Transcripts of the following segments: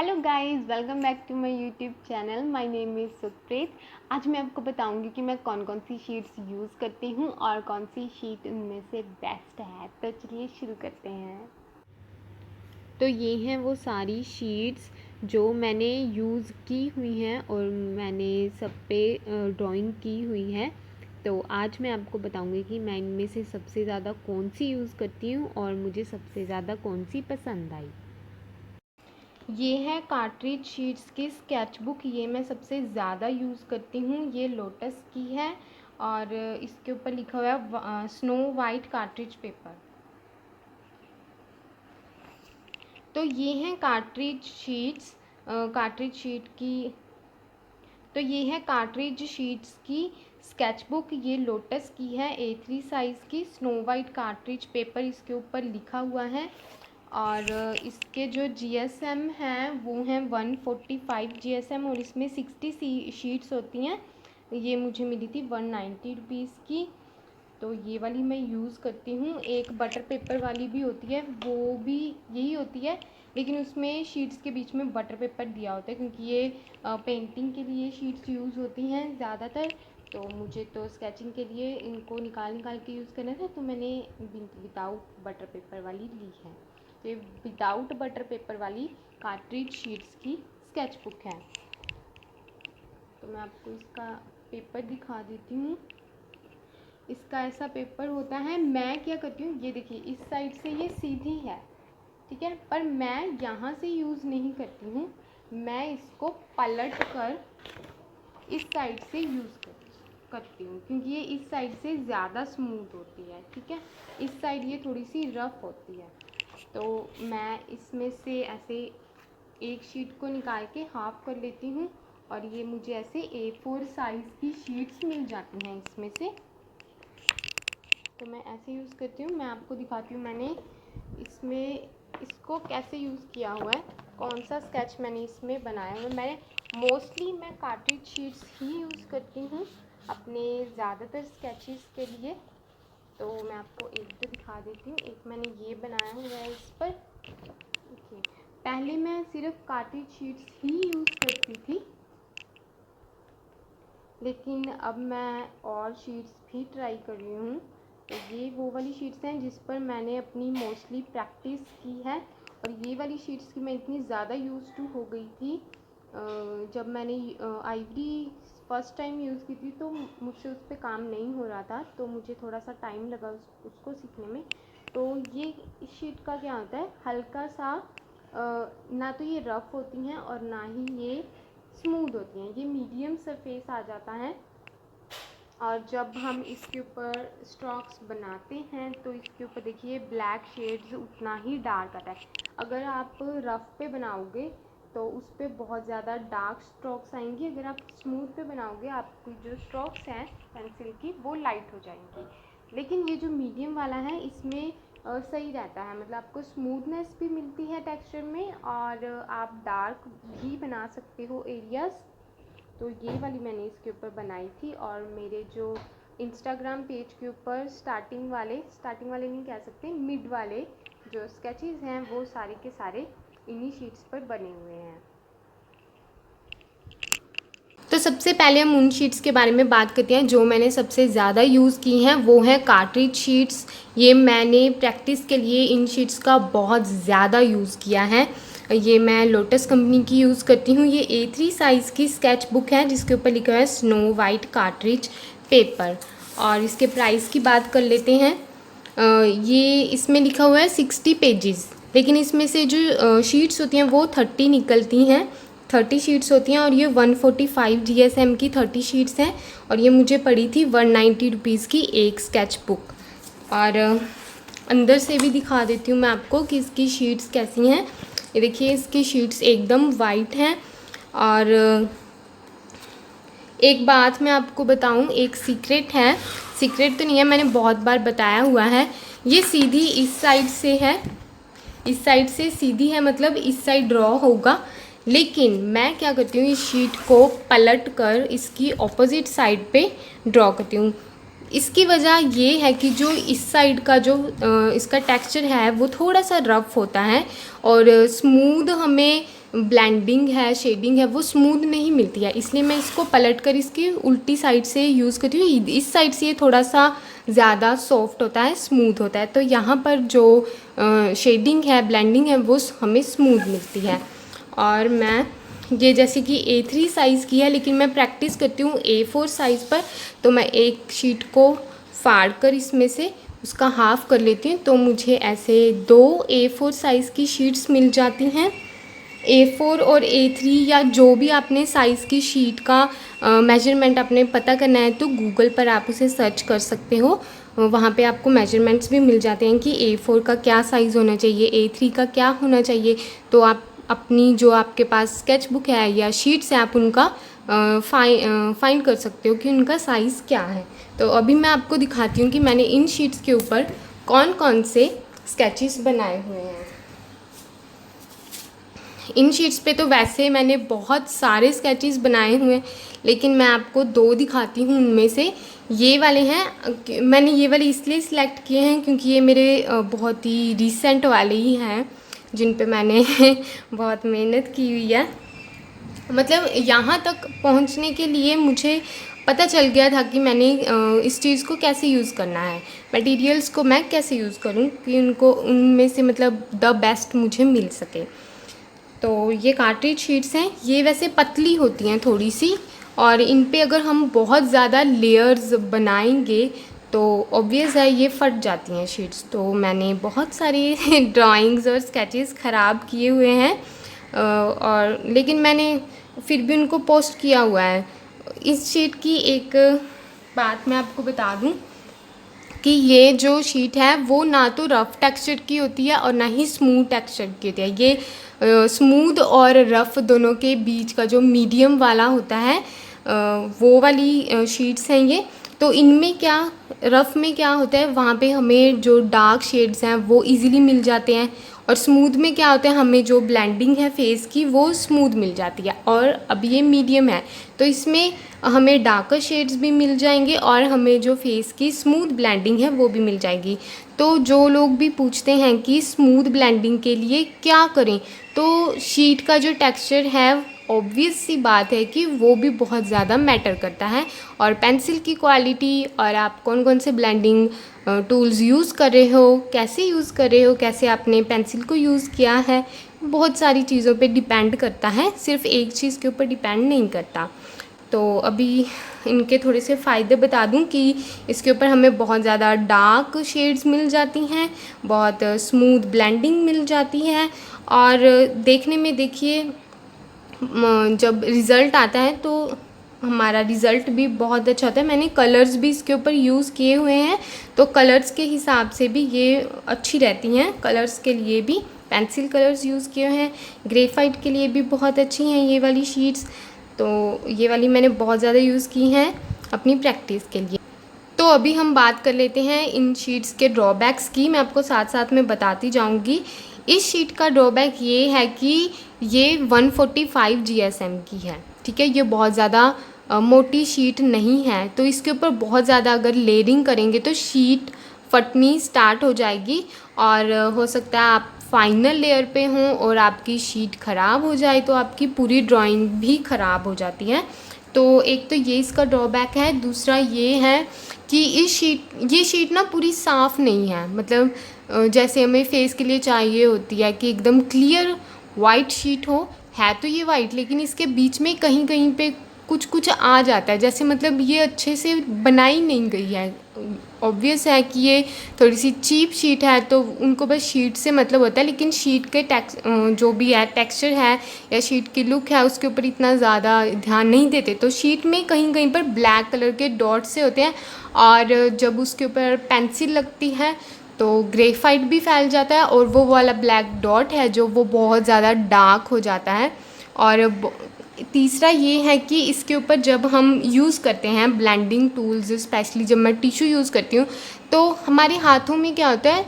Hello guys, welcome back to my YouTube channel. My name is Supreet. आज मैं आपको बताऊंगी कि मैं कौन कौन सी शीट्स यूज़ करती हूँ और कौन सी शीट उनमें से बेस्ट है। तो चलिए शुरू करते हैं। तो ये हैं वो सारी शीट्स जो मैंने यूज़ की हुई हैं और मैंने सब पे ड्राइंग की हुई है। तो आज मैं आपको बताऊंगी कि मैं इनमें से सबसे ज़्यादा कौन सी यूज़ करती हूँ और मुझे सबसे ज़्यादा कौन सी पसंद आई। ये है कार्ट्रिज शीट्स की स्केच बुक। ये मैं सबसे ज़्यादा यूज़ करती हूँ। ये लोटस की है और इसके ऊपर लिखा हुआ है स्नो वाइट कार्ट्रिज पेपर। तो ये हैं कार्ट्रिज शीट्स कार्ट्रिज शीट की। तो ये है कार्ट्रिज शीट्स की स्केच बुक। ये लोटस की है, A3 साइज़ की स्नो वाइट कार्ट्रिज पेपर इसके ऊपर लिखा हुआ है। और इसके जो GSM हैं वो हैं 145 GSM और इसमें 60 शीट्स होती हैं। ये मुझे मिली थी 190 रुपीज़ की। तो ये वाली मैं यूज़ करती हूँ। एक बटर पेपर वाली भी होती है, वो भी यही होती है, लेकिन उसमें शीट्स के बीच में बटर पेपर दिया होता है क्योंकि ये पेंटिंग के लिए शीट्स यूज़ होती हैं ज़्यादातर। तो मुझे तो स्केचिंग के लिए इनको निकाल निकाल के यूज़ करना था, तो मैंने विदाउट बटर पेपर वाली ली है। तो ये विदाउट बटर पेपर वाली कार्ट्रिज शीट्स की स्केच बुक है। तो मैं आपको इसका पेपर दिखा देती हूँ। इसका ऐसा पेपर होता है। मैं क्या करती हूँ, ये देखिए इस साइड से ये सीधी है, ठीक है, पर मैं यहाँ से यूज़ नहीं करती हूँ। मैं इसको पलट कर इस साइड से यूज़ करती हूँ क्योंकि ये इस साइड से ज़्यादा स्मूथ होती है, ठीक है। इस साइड ये थोड़ी सी रफ़ होती है। तो मैं इसमें से ऐसे एक शीट को निकाल के हाफ़ कर लेती हूँ और ये मुझे ऐसे A4 साइज़ की शीट्स मिल जाती हैं इसमें से। तो मैं ऐसे यूज़ करती हूँ। मैं आपको दिखाती हूँ मैंने इसमें इसको कैसे यूज़ किया हुआ है, कौन सा स्केच मैंने इसमें बनाया हुआ है। मैं कार्ट्रिज शीट्स ही यूज़ करती हूँ अपने ज़्यादातर स्केचेस के लिए। तो मैं आपको एक तो दिखा देती हूँ। एक मैंने ये बनाया हुआ है इस पर, देखिए। पहले मैं सिर्फ कार्ट्रिज शीट्स ही यूज़ करती थी, लेकिन अब मैं और शीट्स भी ट्राई कर रही हूँ। तो ये वो वाली शीट्स हैं जिस पर मैंने अपनी मोस्टली प्रैक्टिस की है। और ये वाली शीट्स की मैं इतनी ज़्यादा यूज़ टू हो गई थी, जब मैंने आइवरी फर्स्ट टाइम यूज़ की थी तो मुझसे उस पर काम नहीं हो रहा था, तो मुझे थोड़ा सा टाइम लगा उसको सीखने में। तो ये इस शीट का क्या होता है, हल्का सा ना तो ये रफ़ होती हैं और ना ही ये स्मूथ होती हैं, ये मीडियम सरफेस आ जाता है। और जब हम इसके ऊपर स्ट्रोक्स बनाते हैं तो इसके ऊपर देखिए ब्लैक शेड्स उतना ही डार्क आता है। अगर आप रफ़ पे बनाओगे तो उस पर बहुत ज़्यादा डार्क स्ट्रोक्स आएंगी। अगर आप स्मूथ पे बनाओगे आपकी जो स्ट्रोक्स हैं पेंसिल की वो लाइट हो जाएंगी। लेकिन ये जो मीडियम वाला है इसमें सही रहता है, मतलब आपको स्मूथनेस भी मिलती है टेक्सचर में और आप डार्क भी बना सकते हो एरियाज़। तो ये वाली मैंने इसके ऊपर बनाई थी और मेरे जो इंस्टाग्राम पेज के ऊपर स्टार्टिंग वाले नहीं कह सकते, मिड वाले जो स्केचेस हैं वो सारे के सारे इन्हीं शीट्स पर बने हुए हैं। तो सबसे पहले हम उन शीट्स के बारे में बात करते हैं जो मैंने सबसे ज़्यादा यूज़ की हैं। वो हैं कार्ट्रिज शीट्स। ये मैंने प्रैक्टिस के लिए इन शीट्स का बहुत ज़्यादा यूज़ किया है। ये मैं लोटस कंपनी की यूज़ करती हूँ। ये A3 साइज़ की स्केच बुक है जिसके ऊपर लिखा है स्नो वाइट कार्ट्रिज पेपर। और इसके प्राइस की बात कर लेते हैं। ये इसमें लिखा हुआ है 60 पेजेस, लेकिन इसमें से जो शीट्स होती हैं वो 30 निकलती हैं, 30 शीट्स होती हैं। और ये 145 GSM की 30 शीट्स हैं और ये मुझे पड़ी थी 190 रुपीज़ की एक स्केच बुक। और अंदर से भी दिखा देती हूँ मैं आपको कि इसकी शीट्स कैसी हैं। ये देखिए इसकी शीट्स एकदम वाइट हैं। और एक बात मैं आपको बताऊं, एक सीक्रेट है, सीक्रेट तो नहीं है, मैंने बहुत बार बताया हुआ है। ये सीधी इस साइड से है, इस साइड से सीधी है, मतलब इस साइड ड्रॉ होगा। लेकिन मैं क्या करती हूँ, इस शीट को पलट कर इसकी ऑपोजिट साइड पे ड्रॉ करती हूँ। इसकी वजह ये है कि जो इस साइड का जो इसका टेक्सचर है वो थोड़ा सा रफ़ होता है और स्मूथ हमें ब्लेंडिंग है, शेडिंग है, वो स्मूथ नहीं मिलती है, इसलिए मैं इसको पलट कर इसकी उल्टी साइड से यूज़ करती हूँ। इस साइड से ये थोड़ा सा ज़्यादा सॉफ्ट होता है, स्मूथ होता है, तो यहाँ पर जो शेडिंग है, ब्लेंडिंग है, वो हमें स्मूथ मिलती है। और मैं ये जैसे कि A3 साइज़ की है, लेकिन मैं प्रैक्टिस करती हूँ A4 साइज़ पर, तो मैं एक शीट को फाड़ कर इसमें से उसका हाफ़ कर लेती हूँ, तो मुझे ऐसे 2 A4 साइज़ की शीट्स मिल जाती हैं। A4 और A3 या जो भी आपने साइज़ की शीट का मेजरमेंट आपने पता करना है, तो गूगल पर आप उसे सर्च कर सकते हो। वहाँ पे आपको मेजरमेंट्स भी मिल जाते हैं कि A4 का क्या साइज़ होना चाहिए, A3 का क्या होना चाहिए। तो आप अपनी जो आपके पास स्केच बुक है या शीट्स हैं, आप उनका फाइंड कर सकते हो कि उनका साइज़ क्या है। तो अभी मैं आपको दिखाती हूँ कि मैंने इन शीट्स के ऊपर कौन कौन से स्केचेस बनाए हुए हैं। इन शीट्स पे तो वैसे मैंने बहुत सारे स्केचेस बनाए हुए हैं, लेकिन मैं आपको 2 दिखाती हूँ। उनमें से ये वाले हैं, मैंने ये वाले इसलिए सिलेक्ट किए हैं क्योंकि ये मेरे बहुत ही रिसेंट वाले ही हैं, जिन पे मैंने बहुत मेहनत की हुई है। मतलब यहाँ तक पहुँचने के लिए मुझे पता चल गया था कि मैंने इस चीज़ को कैसे यूज़ करना है, मटेरियल्स को मैं कैसे यूज़ करूँ कि उनको उनमें से मतलब द बेस्ट मुझे मिल सके। तो ये कार्ट्रिज शीट्स हैं, ये वैसे पतली होती हैं थोड़ी सी, और इन पे अगर हम बहुत ज़्यादा लेयर्स बनाएंगे तो ऑब्वियस है ये फट जाती हैं शीट्स। तो मैंने बहुत सारे ड्राइंग्स और स्केचेस ख़राब किए हुए हैं, और लेकिन मैंने फिर भी उनको पोस्ट किया हुआ है। इस शीट की एक बात मैं आपको बता दूं कि ये जो शीट है वो ना तो रफ़ टेक्सचर की होती है और ना ही स्मूथ टेक्सचर की होती है। ये स्मूथ और रफ़ दोनों के बीच का जो मीडियम वाला होता है, वो वाली शीट्स हैं ये। तो इनमें क्या, रफ़ में क्या होता है, वहाँ पे हमें जो डार्क शेड्स हैं वो इजीली मिल जाते हैं, और स्मूथ में क्या होता है, हमें जो ब्लेंडिंग है फेस की वो स्मूथ मिल जाती है। और अब ये मीडियम है, तो इसमें हमें डार्कर शेड्स भी मिल जाएंगे और हमें जो फेस की स्मूथ ब्लेंडिंग है वो भी मिल जाएगी। तो जो लोग भी पूछते हैं कि स्मूथ ब्लेंडिंग के लिए क्या करें, तो शीट का जो टेक्सचर है, ऑब्वियस सी बात है कि वो भी बहुत ज़्यादा मैटर करता है, और पेंसिल की क्वालिटी, और आप कौन कौन से ब्लेंडिंग टूल्स यूज़ कर रहे हो, कैसे यूज़ कर रहे हो, कैसे आपने पेंसिल को यूज़ किया है, बहुत सारी चीज़ों पे डिपेंड करता है, सिर्फ एक चीज़ के ऊपर डिपेंड नहीं करता। तो अभी इनके थोड़े से फ़ायदे बता दूं कि इसके ऊपर हमें बहुत ज़्यादा डार्क शेड्स मिल जाती हैं, बहुत स्मूथ ब्लेंडिंग मिल जाती है, और देखने में देखिए जब रिज़ल्ट आता है तो हमारा रिज़ल्ट भी बहुत अच्छा होता है। मैंने कलर्स भी इसके ऊपर यूज़ किए हुए हैं, तो कलर्स के हिसाब से भी ये अच्छी रहती हैं। कलर्स के लिए भी पेंसिल कलर्स यूज़ किए हैं, ग्रेफाइट के लिए भी बहुत अच्छी हैं ये वाली शीट्स। तो ये वाली मैंने बहुत ज़्यादा यूज़ की हैं अपनी प्रैक्टिस के लिए। तो अभी हम बात कर लेते हैं इन शीट्स के ड्रॉबैक्स की, मैं आपको साथ साथ में बताती जाऊंगी। इस शीट का ड्रॉबैक ये है कि ये 145 GSM की है, ठीक है। ये बहुत ज़्यादा मोटी शीट नहीं है, तो इसके ऊपर बहुत ज़्यादा अगर लेयरिंग करेंगे तो शीट फटनी स्टार्ट हो जाएगी, और हो सकता है आप फाइनल लेयर पे हों और आपकी शीट ख़राब हो जाए तो आपकी पूरी ड्राइंग भी ख़राब हो जाती है। तो एक तो ये इसका ड्रॉबैक है। दूसरा ये है कि ये शीट ना पूरी साफ़ नहीं है, मतलब जैसे हमें फेस के लिए चाहिए होती है कि एकदम क्लियर वाइट शीट हो, है तो ये वाइट, लेकिन इसके बीच में कहीं कहीं पे कुछ कुछ आ जाता है, जैसे मतलब ये अच्छे से बनाई नहीं गई है। ऑब्वियस है कि ये थोड़ी सी चीप शीट है, तो उनको बस शीट से मतलब होता है, लेकिन शीट के जो भी है टेक्सचर है या शीट की लुक है उसके ऊपर इतना ज़्यादा ध्यान नहीं देते। तो शीट में कहीं कहीं पर ब्लैक कलर के डॉट से होते हैं, और जब उसके ऊपर पेंसिल लगती है तो ग्रेफाइट भी फैल जाता है, और वो वाला ब्लैक डॉट है जो वो बहुत ज़्यादा डार्क हो जाता है। और तीसरा ये है कि इसके ऊपर जब हम यूज़ करते हैं ब्लेंडिंग टूल्स, स्पेशली जब मैं टिश्यू यूज़ करती हूँ, तो हमारे हाथों में क्या होता है,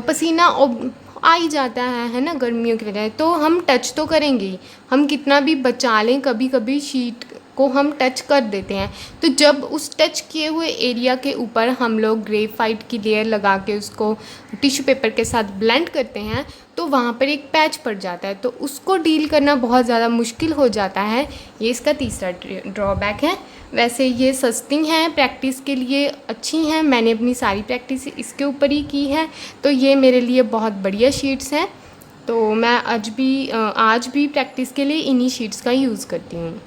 पसीना आ ही जाता है ना, गर्मियों की वजह। तो हम टच तो करेंगे ही, हम कितना भी बचा लें, कभी कभी शीट को हम टच कर देते हैं, तो जब उस टच किए हुए एरिया के ऊपर हम लोग ग्रेफाइट की लेयर लगा के उसको टिश्यू पेपर के साथ ब्लेंड करते हैं तो वहाँ पर एक पैच पड़ जाता है, तो उसको डील करना बहुत ज़्यादा मुश्किल हो जाता है। ये इसका तीसरा ड्रॉबैक है। वैसे ये सस्ती हैं, प्रैक्टिस के लिए अच्छी हैं, मैंने अपनी सारी प्रैक्टिस इसके ऊपर ही की है, तो ये मेरे लिए बहुत बढ़िया शीट्स हैं। तो मैं आज भी प्रैक्टिस के लिए इन्हीं शीट्स का यूज़ करती हूँ।